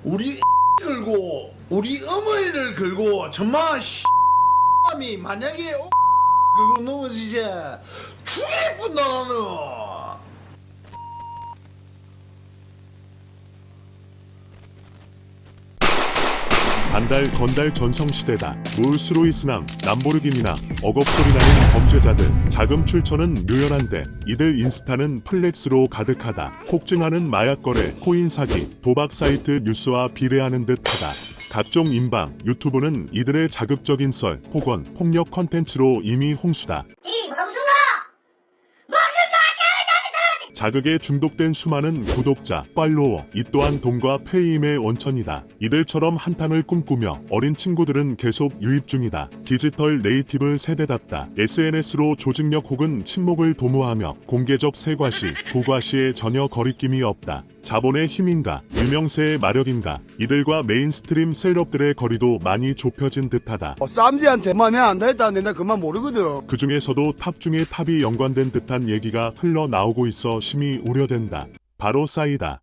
우리 걸고 우리 어머니를 걸고 정말 이 만약에 걸고 넘어지지 죽일 뿐다 나는. 반달 건달 전성시대다. 롤스로이스나 람보르기니나 억업소리 나는 범죄자들. 자금 출처는 묘연한데 이들 인스타는 플렉스로 가득하다. 폭증하는 마약 거래, 코인 사기, 도박 사이트 뉴스와 비례하는 듯하다. 각종 인방, 유튜브는 이들의 자극적인 썰, 폭언, 폭력 컨텐츠로 이미 홍수다. 자극에 중독된 수많은 구독자, 팔로워, 이 또한 돈과 페임의 원천이다. 이들처럼 한탕을 꿈꾸며 어린 친구들은 계속 유입 중이다. 디지털 네이티브 세대답다. SNS로 조직력 혹은 친목을 도모하며 공개적 세과시, 부과시에 전혀 거리낌이 없다. 자본의 힘인가, 유명세의 마력인가, 이들과 메인스트림 셀럽들의 거리도 많이 좁혀진 듯하다. 쌈지한테만 해 안다 했다는데 나 그만 모르거든. 그 중에서도 탑 중에 탑이 연관된 듯한 얘기가 흘러나오고 있어 심히 우려된다. 바로 싸이다.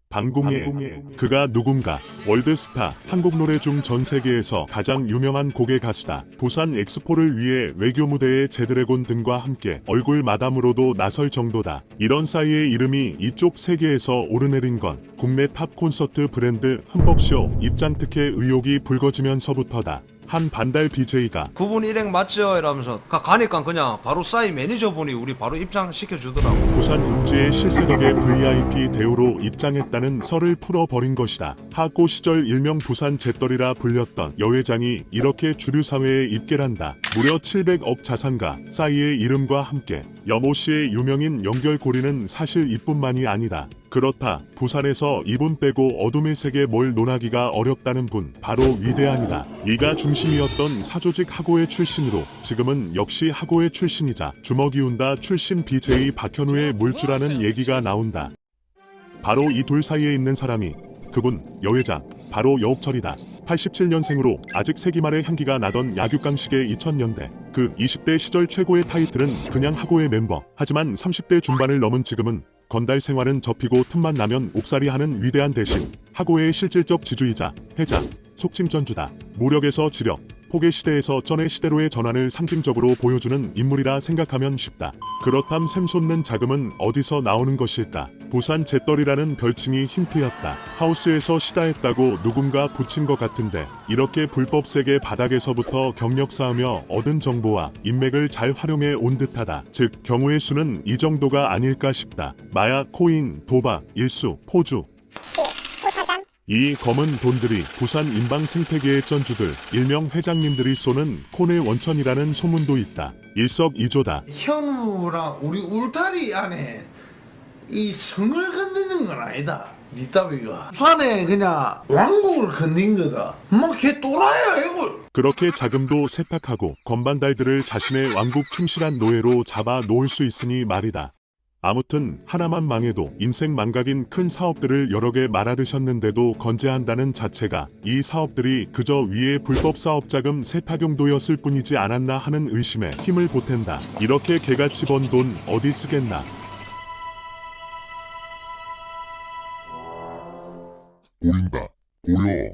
방궁예. 그가 누군가? 월드스타, 한국 노래 중 전 세계에서 가장 유명한 곡의 가수다. 부산 엑스포를 위해 외교 무대에 제드래곤 등과 함께 얼굴 마담으로도 나설 정도다. 이런 싸이의 이름이 이쪽 세계에서 오르내린 건 국내 탑 콘서트 브랜드 흠뻑쇼 입장 특혜 의혹이 불거지면서부터다. 한 반달 BJ가 그분 일행 맞죠? 이러면서 가니까 그냥 바로 싸이 매니저분이 우리 바로 입장시켜 주더라고. 부산 음지의 실세덕의 VIP 대우로 입장했다는 썰을 풀어버린 것이다. 하고 시절 일명 부산 잿더리라 불렸던 여회장이 이렇게 주류사회에 입계란다. 무려 700억 자산가 싸이의 이름과 함께 여모씨의 유명인 연결고리는 사실 이뿐만이 아니다. 그렇다. 부산에서 이분 빼고 어둠의 세계 뭘 논하기가 어렵다는 분 바로 위대한이다. 이가 중심이었던 사조직 하고의 출신으로 지금은 역시 하고의 출신이자 주먹이 운다 출신 BJ 박현우의 물주라는 얘기가 나온다. 바로 이 둘 사이에 있는 사람이 그분 여회장 바로 여옥철이다. 87년생으로 아직 세기말의 향기가 나던 야규깡식의 2000년대 그 20대 시절 최고의 타이틀은 그냥 하고의 멤버. 하지만 30대 중반을 넘은 지금은 건달 생활은 접히고 틈만 나면 옥살이 하는 위대한 대신 하고의 실질적 지주이자 회장, 속칭전주다. 무력에서 지력, 폭의 시대에서 전의 시대로의 전환을 상징적으로 보여주는 인물이라 생각하면 쉽다. 그렇담 샘솟는 자금은 어디서 나오는 것일까? 부산 잿더리라는 별칭이 힌트였다. 하우스에서 시다했다고 누군가 붙인 것 같은데 이렇게 불법 세계 바닥에서부터 경력 쌓으며 얻은 정보와 인맥을 잘 활용해 온 듯하다. 즉 경우의 수는 이 정도가 아닐까 싶다. 마약, 코인, 도박, 일수, 포주. 이 검은 돈들이 부산 인방 생태계의 전주들, 일명 회장님들이 쏘는 콘의 원천이라는 소문도 있다. 일석이조다. 현우랑 우리 울타리 안에 이 성을 건드는 건 아니다. 니 따위가 부산에 그냥 왕국을 건든 거다. 걔 또라이야 이거. 그렇게 자금도 세탁하고 건반달들을 자신의 왕국 충실한 노예로 잡아 놓을 수 있으니 말이다. 아무튼 하나만 망해도 인생 망각인 큰 사업들을 여러 개 말아드셨는데도 건재한다는 자체가 이 사업들이 그저 위의 불법 사업 자금 세탁 용도였을 뿐이지 않았나 하는 의심에 힘을 보탠다. 이렇게 개같이 번 돈 어디 쓰겠나. 보인다. 보여.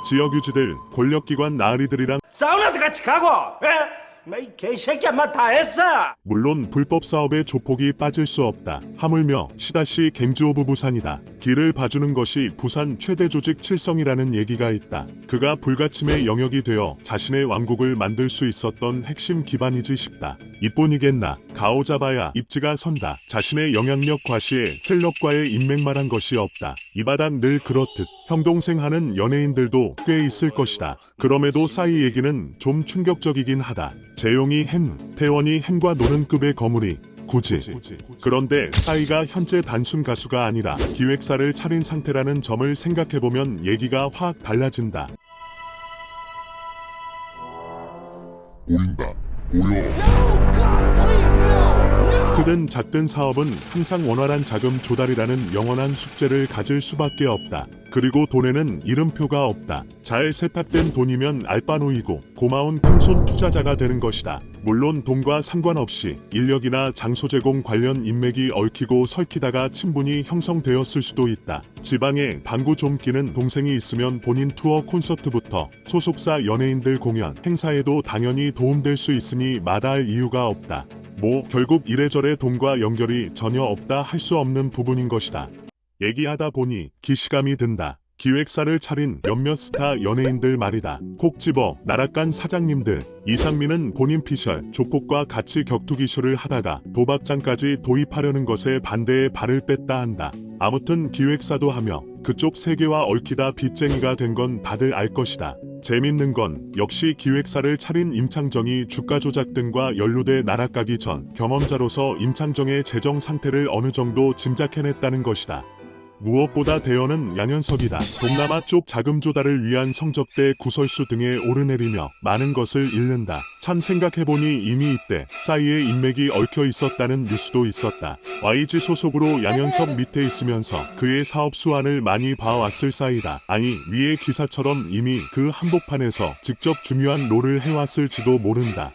지역유지들, 권력기관 나으리들이랑 사우나도 같이 가고, 예? 이 개새끼야, 다 했어. 물론 불법 사업에 조폭이 빠질 수 없다. 하물며 시다시 갱주 오브 부산이다. 길을 봐주는 것이 부산 최대 조직 칠성이라는 얘기가 있다. 그가 불가침의 영역이 되어 자신의 왕국을 만들 수 있었던 핵심 기반이지 싶다. 이뿐이겠나. 가오잡아야 입지가 선다. 자신의 영향력 과시에 셀럽과의 인맥만한 것이 없다. 이 바닥 늘 그렇듯 형동생 하는 연예인들도 꽤 있을 것이다. 그럼에도 싸이 얘기는 좀 충격적이긴 하다. 재용이 햄, 태원이 햄과 노는 급의 거물이 굳이. 그런데 싸이가 현재 단순 가수가 아니라 기획사를 차린 상태라는 점을 생각해보면 얘기가 확 달라진다. 보인다. 보여. 크든 작든 사업은 항상 원활한 자금 조달이라는 영원한 숙제를 가질 수밖에 없다. 그리고 돈에는 이름표가 없다. 잘 세탁된 돈이면 알바노이고 고마운 큰손 투자자가 되는 것이다. 물론 돈과 상관없이 인력이나 장소 제공 관련 인맥이 얽히고 설키다가 친분이 형성되었을 수도 있다. 지방에 방구 좀 끼는 동생이 있으면 본인 투어 콘서트부터 소속사 연예인들 공연, 행사에도 당연히 도움될 수 있으니 마다할 이유가 없다. 뭐 결국 이래저래 돈과 연결이 전혀 없다 할 수 없는 부분인 것이다. 얘기하다 보니 기시감이 든다. 기획사를 차린 몇몇 스타 연예인들 말이다. 콕 집어 나락간 사장님들. 이상민은 본인 피셜, 조폭과 같이 격투기쇼를 하다가 도박장까지 도입하려는 것에 반대에 발을 뺐다 한다. 아무튼 기획사도 하며 그쪽 세계와 얽히다 빚쟁이가 된 건 다들 알 것이다. 재밌는 건 역시 기획사를 차린 임창정이 주가 조작 등과 연루돼 나락가기 전 경험자로서 임창정의 재정 상태를 어느 정도 짐작해냈다는 것이다. 무엇보다 대여는 양현석이다. 동남아 쪽 자금 조달을 위한 성적대 구설수 등에 오르내리며 많은 것을 잃는다. 참 생각해보니 이미 이때 싸이의 인맥이 얽혀 있었다는 뉴스도 있었다. YG 소속으로 양현석 밑에 있으면서 그의 사업 수완을 많이 봐왔을 싸이다. 아니 위의 기사처럼 이미 그 한복판에서 직접 중요한 롤을 해왔을지도 모른다.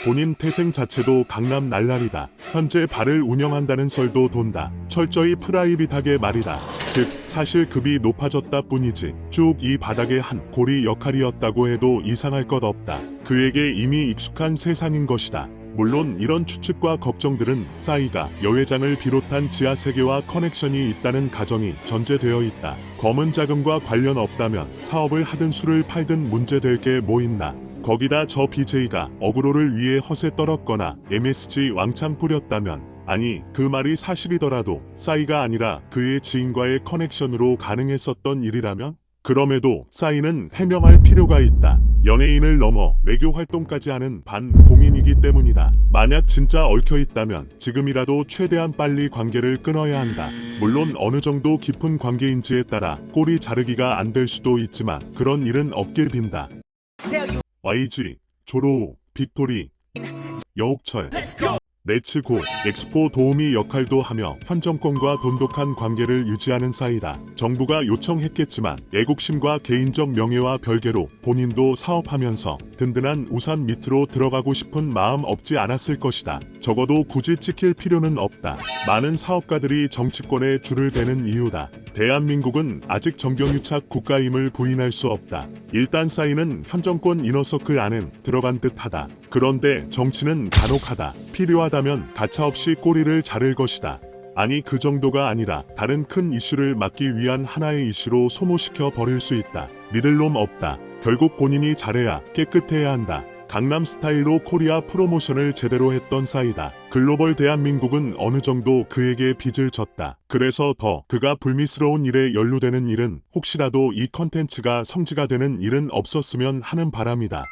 본인 태생 자체도 강남 날라리다. 현재 바를 운영한다는 썰도 돈다. 철저히 프라이빗하게 말이다. 즉 사실 급이 높아졌다 뿐이지 쭉 이 바닥의 한 고리 역할이었다고 해도 이상할 것 없다. 그에게 이미 익숙한 세상인 것이다. 물론 이런 추측과 걱정들은 싸이가 여회장을 비롯한 지하 세계와 커넥션이 있다는 가정이 전제되어 있다. 검은 자금과 관련 없다면 사업을 하든 술을 팔든 문제될 게 뭐 있나. 거기다 저 BJ가 어그로를 위해 허세 떨었거나 MSG 왕창 뿌렸다면, 아니 그 말이 사실이더라도 싸이가 아니라 그의 지인과의 커넥션으로 가능했었던 일이라면? 그럼에도 싸이는 해명할 필요가 있다. 연예인을 넘어 외교 활동까지 하는 반공인이기 때문이다. 만약 진짜 얽혀 있다면 지금이라도 최대한 빨리 관계를 끊어야 한다. 물론 어느 정도 깊은 관계인지에 따라 꼬리 자르기가 안 될 수도 있지만 그런 일은 없길 빈다. YG, 조로우, 빅토리, 여옥철, 네츠고, 엑스포 도우미 역할도 하며 현 정권과 돈독한 관계를 유지하는 사이다. 정부가 요청했겠지만 애국심과 개인적 명예와 별개로 본인도 사업하면서 든든한 우산 밑으로 들어가고 싶은 마음 없지 않았을 것이다. 적어도 굳이 찍힐 필요는 없다. 많은 사업가들이 정치권에 줄을 대는 이유다. 대한민국은 아직 정경유착 국가임을 부인할 수 없다. 일단 싸이는 현 정권 이너서클 안은 들어간 듯하다. 그런데 정치는 간혹하다. 필요하다면 가차없이 꼬리를 자를 것이다. 아니 그 정도가 아니라 다른 큰 이슈를 막기 위한 하나의 이슈로 소모시켜 버릴 수 있다. 믿을 놈 없다. 결국 본인이 잘해야 깨끗해야 한다. 강남 스타일로 코리아 프로모션을 제대로 했던 싸이다. 글로벌 대한민국은 어느 정도 그에게 빚을 졌다. 그래서 더 그가 불미스러운 일에 연루되는 일은 혹시라도 이 컨텐츠가 성지가 되는 일은 없었으면 하는 바람이다.